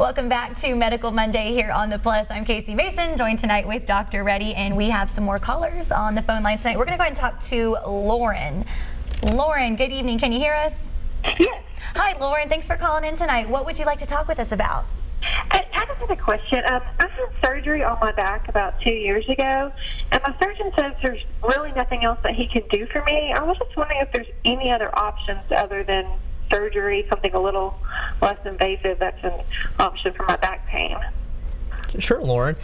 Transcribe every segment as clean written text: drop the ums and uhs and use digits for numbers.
Welcome back to Medical Monday here on The Plus. I'm Casey Mason, joined tonight with Dr. Reddy, and we have some more callers on the phone line tonight. We're going to go ahead and talk to Lauren. Lauren, good evening. Can you hear us? Yes. Hi, Lauren. Thanks for calling in tonight. What would you like to talk with us about? I just have a question. I had surgery on my back about 2 years ago, and my surgeon says there's really nothing else that he can do for me. I was just wondering if there's any other options other than surgery, something a little less invasive that's an option for my back pain. Sure, Lauren.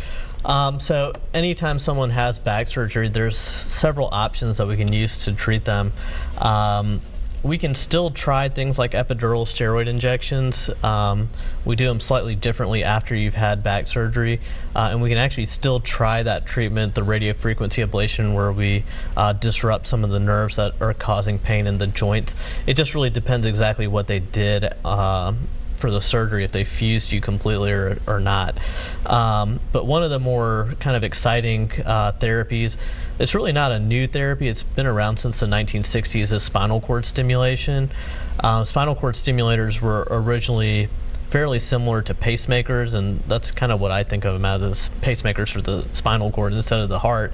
So anytime someone has back surgery, there's several options that we can use to treat them. We can still try things like epidural steroid injections. We do them slightly differently after you've had back surgery, and we can actually still try that treatment, the radiofrequency ablation, where we disrupt some of the nerves that are causing pain in the joints. It just really depends exactly what they did for the surgery, if they fused you completely or not. But one of the more kind of exciting therapies, it's really not a new therapy, it's been around since the 1960s, is spinal cord stimulation. Spinal cord stimulators were originally fairly similar to pacemakers, and that's kind of what I think of them as pacemakers for the spinal cord instead of the heart.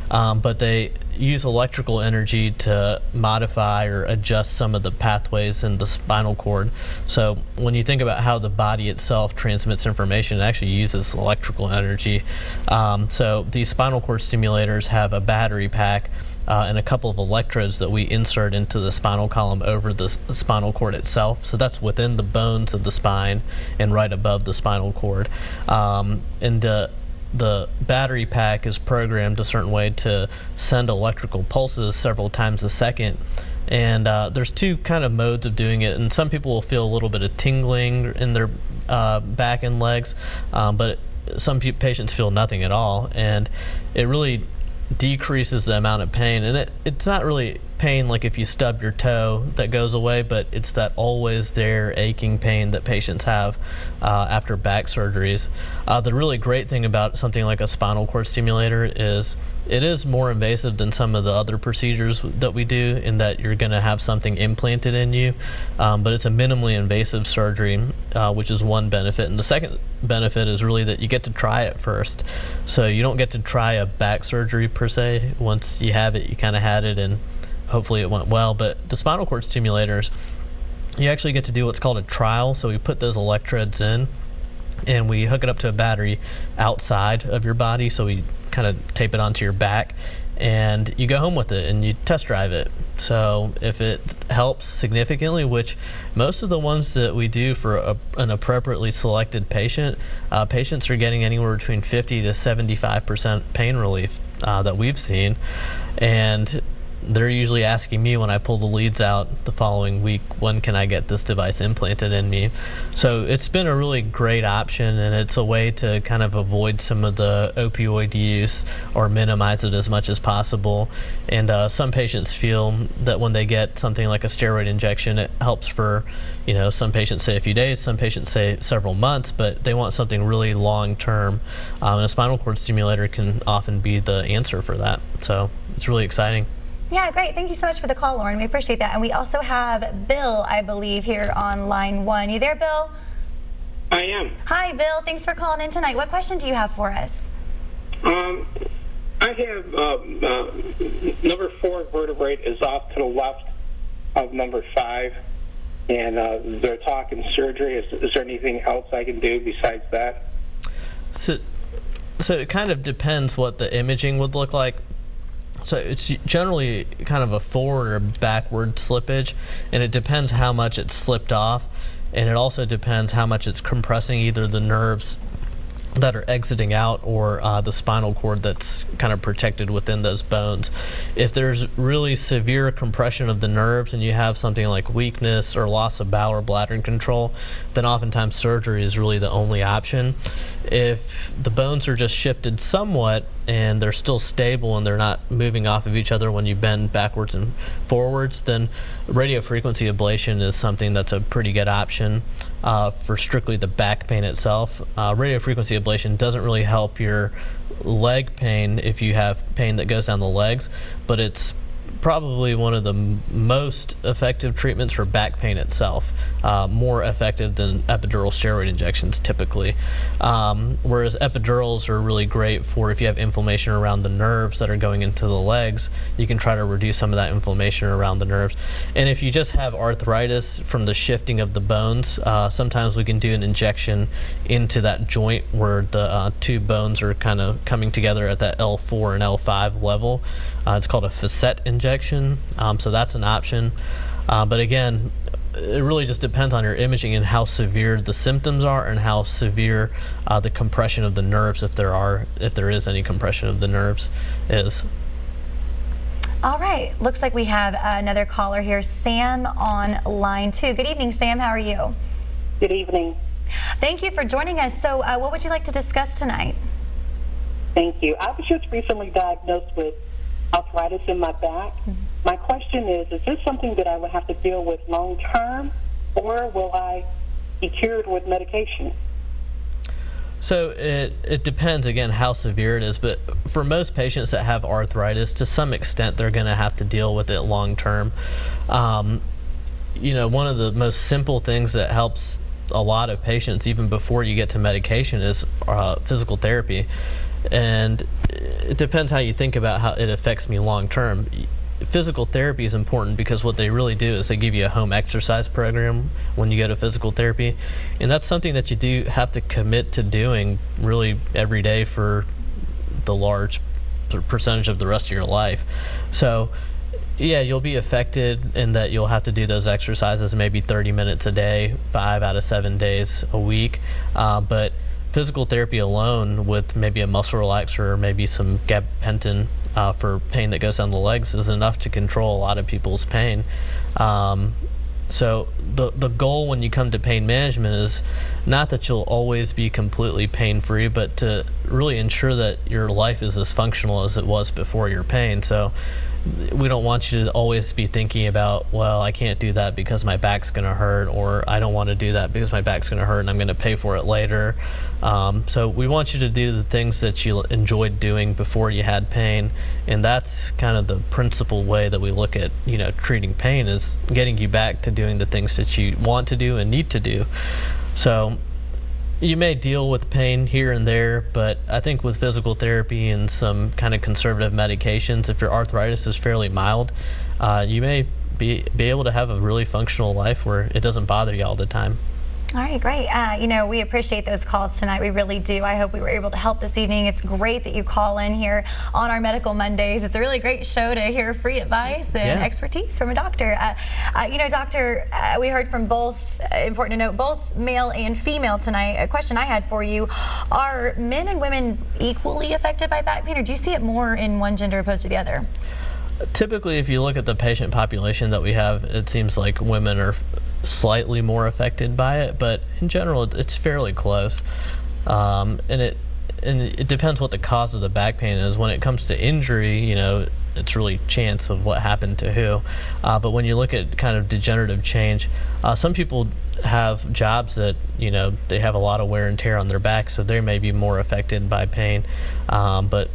But they use electrical energy to modify or adjust some of the pathways in the spinal cord. So when you think about how the body itself transmits information, it actually uses electrical energy. So these spinal cord stimulators have a battery pack and a couple of electrodes that we insert into the spinal column over the spinal cord itself. So that's within the bones of the spine and right above the spinal cord. And the battery pack is programmed a certain way to send electrical pulses several times a second. And there's two kind of modes of doing it, and some people will feel a little bit of tingling in their back and legs, but some patients feel nothing at all, and it really decreases the amount of pain. And it's not really pain like if you stub your toe that goes away, but it's that always there aching pain that patients have after back surgeries. The really great thing about something like a spinal cord stimulator is it is more invasive than some of the other procedures that we do, in that you're going to have something implanted in you, but it's a minimally invasive surgery, which is one benefit. And the second benefit is really that you get to try it first. So you don't get to try a back surgery per se. Once you have it, you kind of had it, and hopefully it went well. But the spinal cord stimulators, you actually get to do what's called a trial. So we put those electrodes in, and we hook it up to a battery outside of your body. So we kind of tape it onto your back, and you go home with it and you test drive it. So if it helps significantly, which most of the ones that we do for an appropriately selected patient, patients are getting anywhere between 50 to 75% pain relief that we've seen. And they're usually asking me when I pull the leads out the following week, when can I get this device implanted in me? So it's been a really great option, and it's a way to kind of avoid some of the opioid use or minimize it as much as possible. And some patients feel that when they get something like a steroid injection, it helps for, some patients say a few days, some patients say several months, but they want something really long term. And a spinal cord stimulator can often be the answer for that. So it's really exciting. Yeah, great. Thank you so much for the call, Lauren. We appreciate that. And we also have Bill, I believe, here on line 1. You there, Bill? I am. Hi, Bill. Thanks for calling in tonight. What question do you have for us? I have number 4 vertebrae is off to the left of number 5, and they're talking surgery. Is there anything else I can do besides that? So it kind of depends what the imaging would look like. So it's generally kind of a forward or backward slippage, and it depends how much it's slipped off, and it also depends how much it's compressing either the nerves that are exiting out or the spinal cord that's kind of protected within those bones. If there's really severe compression of the nerves and you have something like weakness or loss of bowel or bladder control, then oftentimes surgery is really the only option. If the bones are just shifted somewhat and they're still stable and they're not moving off of each other when you bend backwards and forwards, then radiofrequency ablation is something that's a pretty good option for strictly the back pain itself. Radiofrequency ablation doesn't really help your leg pain if you have pain that goes down the legs, but it's probably one of the most effective treatments for back pain itself, more effective than epidural steroid injections typically. Whereas epidurals are really great for if you have inflammation around the nerves that are going into the legs, you can try to reduce some of that inflammation around the nerves. And if you just have arthritis from the shifting of the bones, sometimes we can do an injection into that joint where the two bones are kind of coming together at that L4 and L5 level. It's called a facet injection, so that's an option. But again, it really just depends on your imaging and how severe the symptoms are and how severe the compression of the nerves, if there is any compression of the nerves, is. All right, looks like we have another caller here, Sam on line 2. Good evening, Sam. How are you? Good evening. Thank you for joining us. So what would you like to discuss tonight? Thank you. I was just recently diagnosed with arthritis in my back. My question is this something that I would have to deal with long term, or will I be cured with medication? So it depends, again, how severe it is, but for most patients that have arthritis, to some extent they're going to have to deal with it long term. You know, one of the most simple things that helps a lot of patients even before you get to medication is physical therapy. And it depends how you think about how it affects me long term. Physical therapy is important because what they really do is they give you a home exercise program when you go to physical therapy, and that's something that you do have to commit to doing really every day for the large percentage of the rest of your life. So yeah, you'll be affected in that you'll have to do those exercises maybe 30 minutes a day, 5 out of 7 days a week, but physical therapy alone with maybe a muscle relaxer or maybe some gabapentin for pain that goes down the legs is enough to control a lot of people's pain. So the goal when you come to pain management is not that you'll always be completely pain-free, but to really ensure that your life is as functional as it was before your pain. So we don't want you to always be thinking about, well, I can't do that because my back's going to hurt, or I don't want to do that because my back's going to hurt and I'm going to pay for it later. So we want you to do the things that you enjoyed doing before you had pain, and that's kind of the principal way that we look at, you know, treating pain, is getting you back to doing the things that you want to do and need to do. So you may deal with pain here and there, but I think with physical therapy and some kind of conservative medications, if your arthritis is fairly mild, you may be able to have a really functional life where it doesn't bother you all the time. All right, great. You know, we appreciate those calls tonight. We really do. I hope we were able to help this evening. It's great that you call in here on our Medical Mondays. It's a really great show to hear free advice and expertise from a doctor. You know, doctor, we heard from both, important to note, both male and female tonight. A question I had for you, are men and women equally affected by back pain, or do you see it more in one gender opposed to the other? Typically, if you look at the patient population that we have, it seems like women are slightly more affected by it, but in general it's fairly close. And it depends what the cause of the back pain is. When it comes to injury, you know, it's really chance of what happened to who. But when you look at kind of degenerative change, some people have jobs that, you know, they have a lot of wear and tear on their back, so they may be more affected by pain. But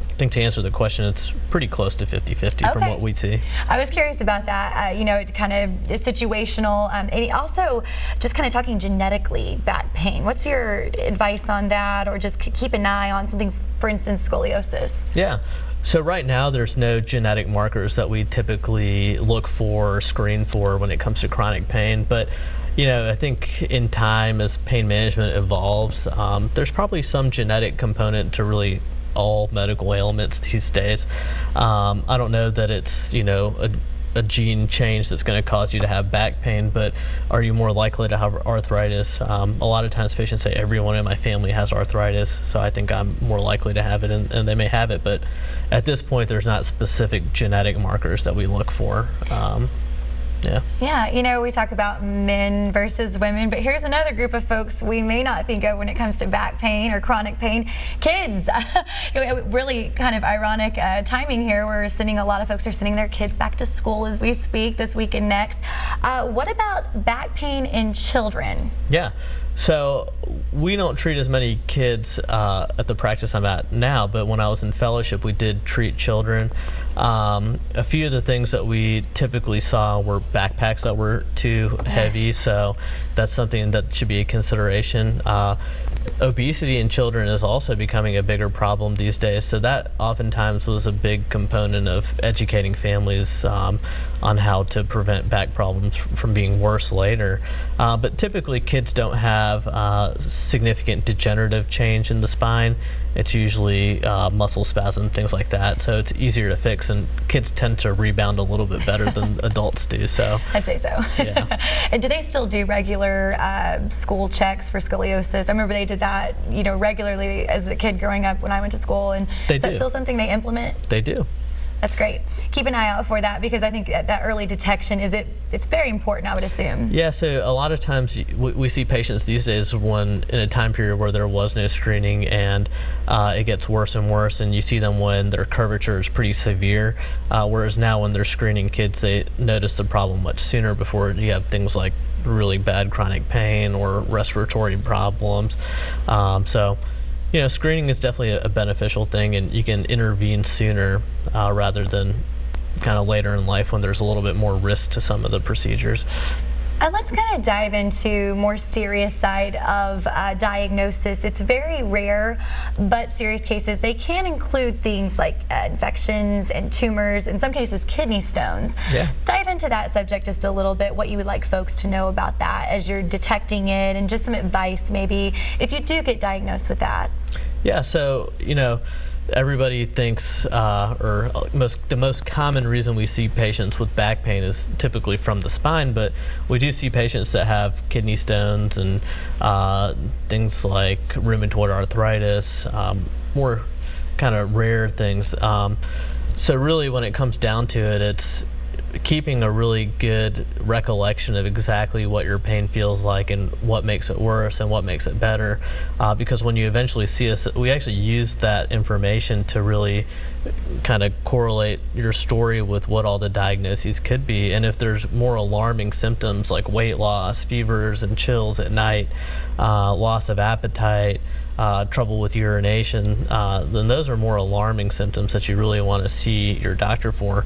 I think to answer the question, it's pretty close to 50-50 from what we see. I was curious about that. You know, kind of situational, and also just kind of talking genetically back pain. What's your advice on that, or just keep an eye on something, for instance, scoliosis? Yeah. So right now there's no genetic markers that we typically look for or screen for when it comes to chronic pain, but you know, I think in time as pain management evolves, there's probably some genetic component to really all medical ailments these days. I don't know that it's, you know, a gene change that's going to cause you to have back pain, but are you more likely to have arthritis? A lot of times patients say everyone in my family has arthritis, so I think I'm more likely to have it, and they may have it, but at this point there's not specific genetic markers that we look for. Yeah, you know, we talk about men versus women, but here's another group of folks we may not think of when it comes to back pain or chronic pain: kids. Really kind of ironic timing here. A lot of folks are sending their kids back to school as we speak, this week and next. What about back pain in children? Yeah, So we don't treat as many kids at the practice I'm at now, but when I was in fellowship, we did treat children. A few of the things that we typically saw were backpacks that were too heavy, so that's something that should be a consideration. Obesity in children is also becoming a bigger problem these days, so that oftentimes was a big component of educating families on how to prevent back problems from being worse later. But typically kids don't have significant degenerative change in the spine. It's usually muscle spasm, things like that, so it's easier to fix, and kids tend to rebound a little bit better than adults do. So I'd say so. Yeah. And do they still do regular school checks for scoliosis? I remember they did that, you know, regularly as a kid growing up when I went to school. And is that still something they implement? They do. That's great. Keep an eye out for that, because I think that early detection it's very important, I would assume. Yeah, so a lot of times we see patients these days in a time period where there was no screening, and it gets worse and worse, and you see them when their curvature is pretty severe, whereas now when they're screening kids, they notice the problem much sooner before you have things like really bad chronic pain or respiratory problems. So, you know, screening is definitely a beneficial thing, and you can intervene sooner rather than kind of later in life when there's a little bit more risk to some of the procedures. Let's kind of dive into more serious side of diagnosis. It's very rare, but serious cases, they can include things like infections and tumors, in some cases kidney stones. Yeah. Dive into that subject just a little bit, what you would like folks to know about that as you're detecting it, and just some advice maybe if you do get diagnosed with that. Yeah, so, you know, everybody thinks, the most common reason we see patients with back pain is typically from the spine, but we do see patients that have kidney stones and things like rheumatoid arthritis, more kind of rare things. So really when it comes down to it, it's keeping a really good recollection of exactly what your pain feels like and what makes it worse and what makes it better, because when you eventually see us, we actually use that information to really kind of correlate your story with what all the diagnoses could be. And if there's more alarming symptoms like weight loss, fevers and chills at night, loss of appetite, trouble with urination, then those are more alarming symptoms that you really want to see your doctor for.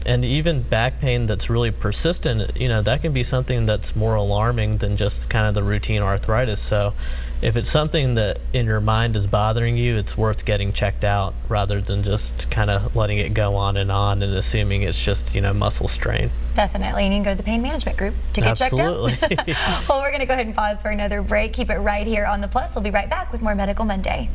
And even back pain that's really persistent, you know, that can be something that's more alarming than just kind of the routine arthritis. So if it's something that in your mind is bothering you, it's worth getting checked out rather than just kind of letting it go on and assuming it's just, you know, muscle strain. Definitely, and you can go to the pain management group to get checked out. Well, we're going to go ahead and pause for another break. Keep it right here on The Plus. We'll be right back with more Medical Monday.